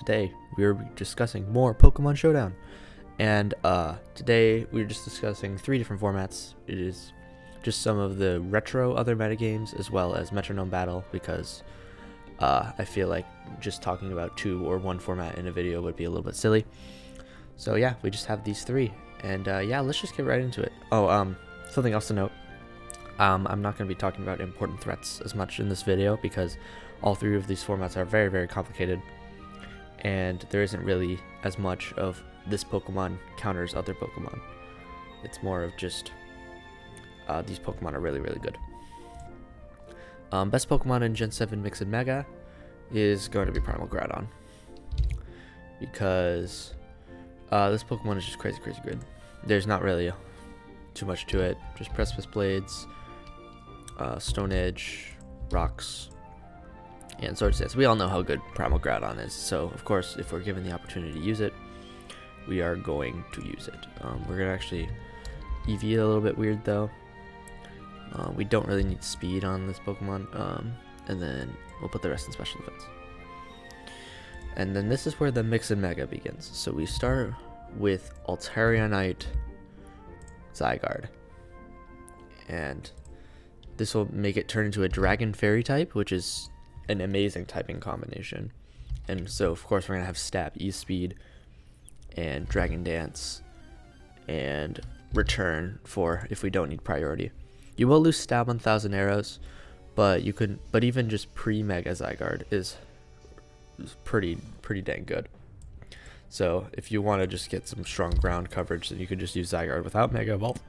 today we are discussing more Pokemon Showdown. And today we're just discussing 3 different formats. It is just some of the retro other metagames as well as Metronome Battle, because I feel like just talking about 2 or 1 format in a video would be a little bit silly. So yeah, we just have these 3. And yeah, let's just get right into it. Something else to note. I'm not going to be talking about important threats as much in this video because all 3 of these formats are very, very complicated, and there isn't really as much of this Pokemon counters other Pokemon. It's more of just these Pokemon are really, really good. Best Pokemon in Gen 7 Mix and Mega is going to be Primal Groudon, because this Pokemon is just crazy, crazy good. There's not really too much to it. Just Precipice Blades, Stone Edge, Rocks, and Sword Stance. We all know how good Primal Groudon is, so of course, if we're given the opportunity to use it, we are going to use it. We're going to actually EV it a little bit weird, though. We don't really need speed on this Pokemon, and then we'll put the rest in special defense. And then this is where the Mix and Mega begins. So we start with Altarionite Zygarde, and this will make it turn into a Dragon Fairy type, which is an amazing typing combination. And so of course we're gonna have Stab, E-Speed, and Dragon Dance, and Return for if we don't need priority. You will lose Stab on 1,000 Arrows, but you could. But even just pre-Mega Zygarde is pretty dang good. So if you want to just get some strong ground coverage, then you could just use Zygarde without Mega Evolve.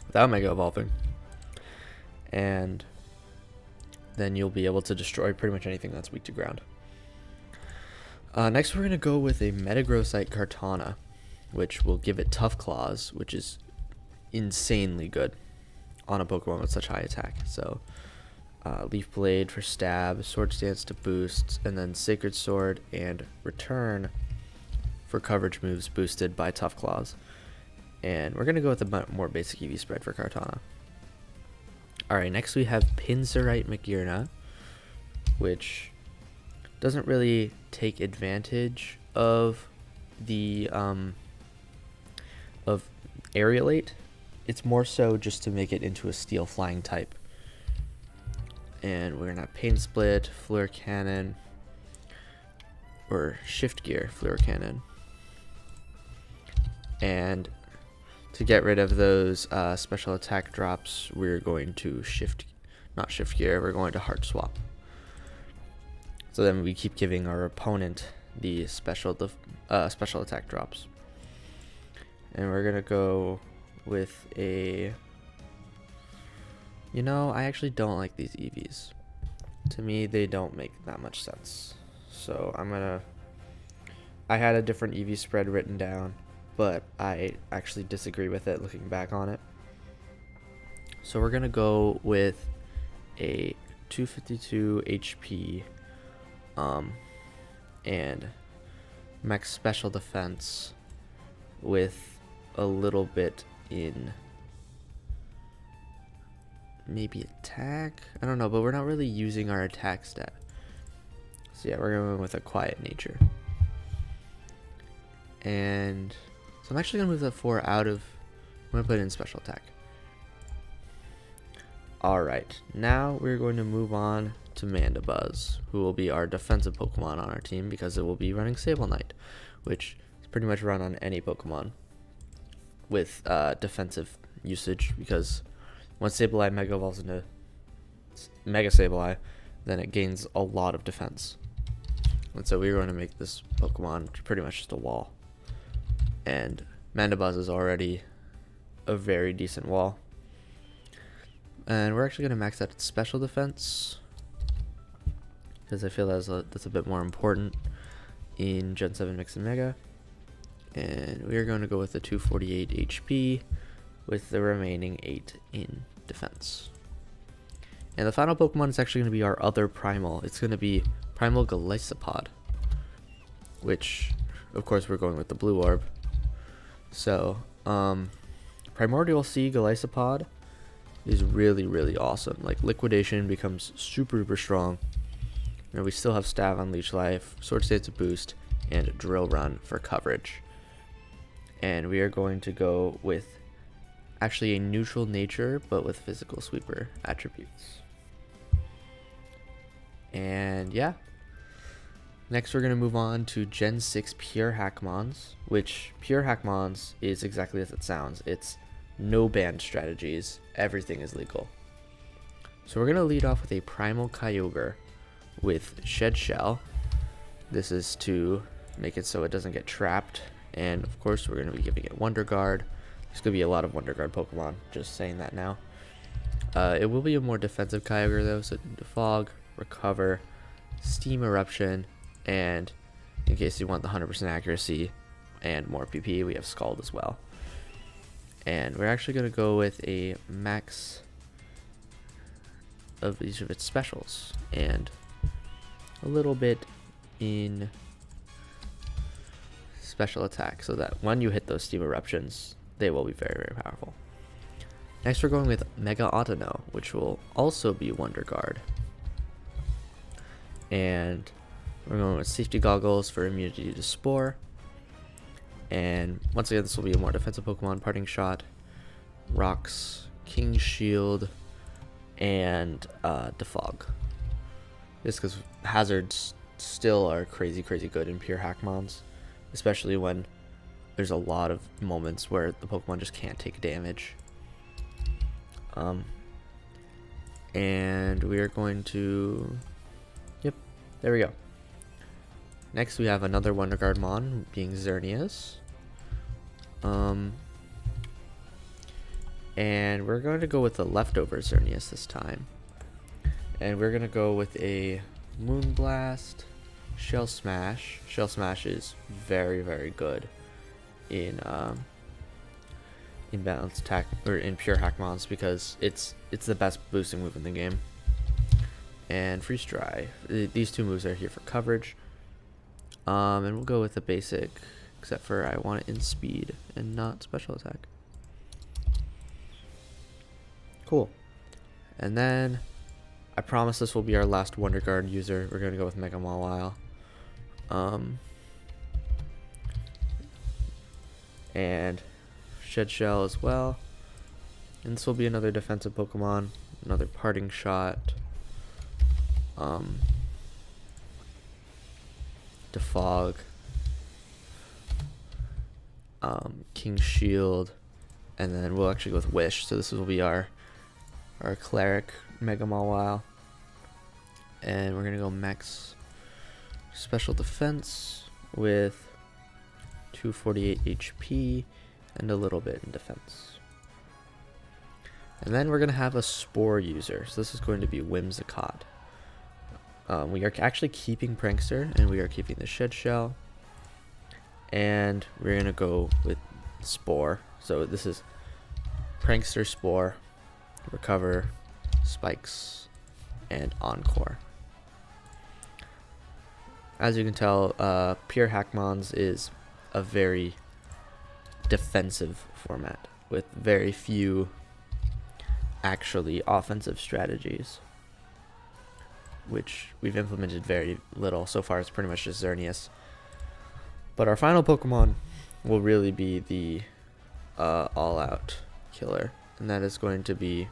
Without Mega Evolving, and then you'll be able to destroy pretty much anything that's weak to ground. Next, we're going to go with a Metagrossite Kartana, which will give it Tough Claws, which is insanely good on a Pokemon with such high attack. So, Leaf Blade for Stab, Sword Stance to boost, and then Sacred Sword and Return for coverage moves boosted by Tough Claws. And we're going to go with a more basic EV spread for Kartana. Alright, next we have Pinsirite Magearna, which doesn't really take advantage of the of Aerialate. It's more so just to make it into a Steel Flying type. And we're gonna have Pain Split, Fleur Cannon, or Shift Gear Fleur Cannon. And to get rid of those special attack drops, we're going to not Shift Gear, we're going to Heart Swap. So then we keep giving our opponent the special attack drops. And we're gonna go with a... I actually don't like these EVs. To me, they don't make that much sense. So I had a different EV spread written down, but I actually disagree with it looking back on it. So we're gonna go with a 252 HP and max special defense with a little bit in maybe attack, I don't know, but we're not really using our attack stat. So yeah, we're going with a Quiet Nature. And so I'm actually going to move that 4 out of... I'm going to put it in special attack. Alright, now we're going to move on to Mandibuzz, who will be our defensive Pokemon on our team because it will be running Sableye, which is pretty much run on any Pokemon with defensive usage, because once Sableye Mega evolves into Mega Sableye, then it gains a lot of defense. And so we're going to make this Pokemon pretty much just a wall. And Mandibuzz is already a very decent wall. And we're actually going to max out its special defense, because I feel that's a bit more important in Gen 7 Mix and Mega. And we're going to go with a 248 HP with the remaining 8 in defense. And the final Pokemon is actually going to be our other Primal. It's going to be Primal Golisopod, which, of course, we're going with the Blue Orb. So, Primordial Sea Golisopod is really, really awesome. Like, Liquidation becomes super, super strong. we still have Stab on Leech Life, Sword Stance to boost, and Drill Run for coverage. And we are going to go with actually a neutral nature, but with physical sweeper attributes. And yeah. Next, we're going to move on to Gen 6 Pure Hackmons, which Pure Hackmons is exactly as it sounds. It's no banned strategies. Everything is legal. So we're going to lead off with a Primal Kyogre with Shed Shell. This is to make it so it doesn't get trapped. And of course, we're going to be giving it Wonder Guard. There's going to be a lot of Wonder Guard Pokemon, just saying that now. It will be a more defensive Kyogre though, so Defog, Recover, Steam Eruption, and in case you want the 100% accuracy and more PP, we have Scald as well. And we're actually going to go with a max of each of its specials and a little bit in special attack, so that when you hit those Steam Eruptions, they will be very, very powerful. Next, we're going with Mega Autono, which will also be Wonder Guard. And we're going with Safety Goggles for immunity to Spore. And once again, this will be a more defensive Pokemon. Parting Shot, Rocks, King Shield, and Defog. Just because hazards still are crazy good in Pure Hackmons, especially when there's a lot of moments where the Pokemon just can't take damage. And we are going to... Yep, there we go. Next, we have another Wonder Guard Mon, being Xerneas. And we're going to go with the leftover Xerneas this time. And we're going to go with a Moonblast, Shell Smash. Shell Smash is very good in balanced attack, or in Pure Hackmons, because it's the best boosting move in the game. And Freeze Dry. These two moves are here for coverage. And we'll go with the basic, except for I want it in speed and not special attack. Cool. And then I promise this will be our last Wonder Guard user. We're going to go with Mega Mawile. And Shed Shell as well. And this will be another defensive Pokemon. Another Parting Shot. Defog. King Shield. And then we'll actually go with Wish. So this will be our Cleric Mega Mawile. And we're going to go max special defense with 248 HP and a little bit in defense. And then we're going to have a Spore user. So this is going to be Whimsicott. We are actually keeping Prankster, and we are keeping the Shed Shell. And we're going to go with Spore. So this is Prankster, Spore, Recover, Spikes, and Encore. As you can tell, Pure Hackmons is a very defensive format with very few actually offensive strategies, which we've implemented very little. So far, it's pretty much just Xerneas. But our final Pokemon will really be the all-out killer, and that is going to be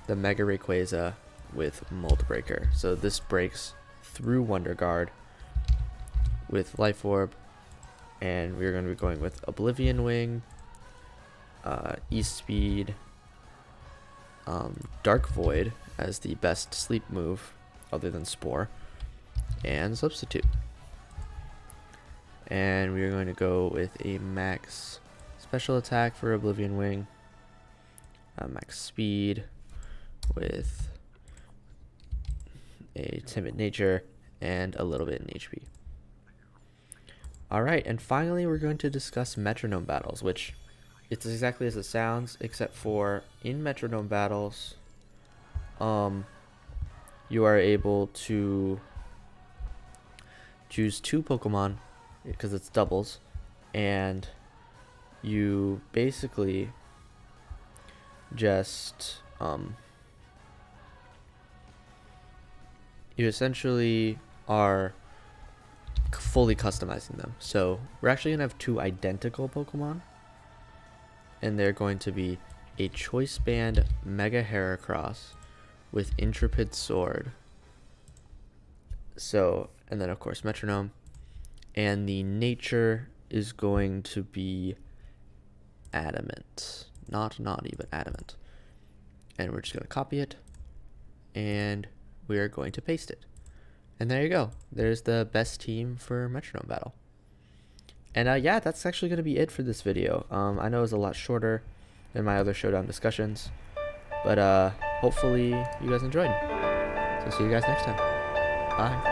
the Mega Rayquaza with Mold Breaker. So this breaks through Wonder Guard with Life Orb, and we're going to be going with Oblivion Wing, E-Speed, Dark Void as the best sleep move other than Spore, and Substitute. And we're going to go with a max special attack for Oblivion Wing, max speed with a Timid Nature, and a little bit in HP. Alright, and finally we're going to discuss Metronome Battles, which it's exactly as it sounds, except for in Metronome Battles, you are able to choose 2 Pokemon, because it's doubles, and you basically just you essentially are fully customizing them. So we're actually gonna have 2 identical Pokemon, and they're going to be a Choice Band Mega Heracross with Intrepid Sword. So, and then of course Metronome, and the nature is going to be adamant, not naughty, but adamant. And we're just gonna copy it, and we are going to paste it. And there you go. There's the best team for Metronome Battle. And yeah, that's actually going to be it for this video. I know it was a lot shorter than my other Showdown discussions, but hopefully you guys enjoyed. So see you guys next time. Bye.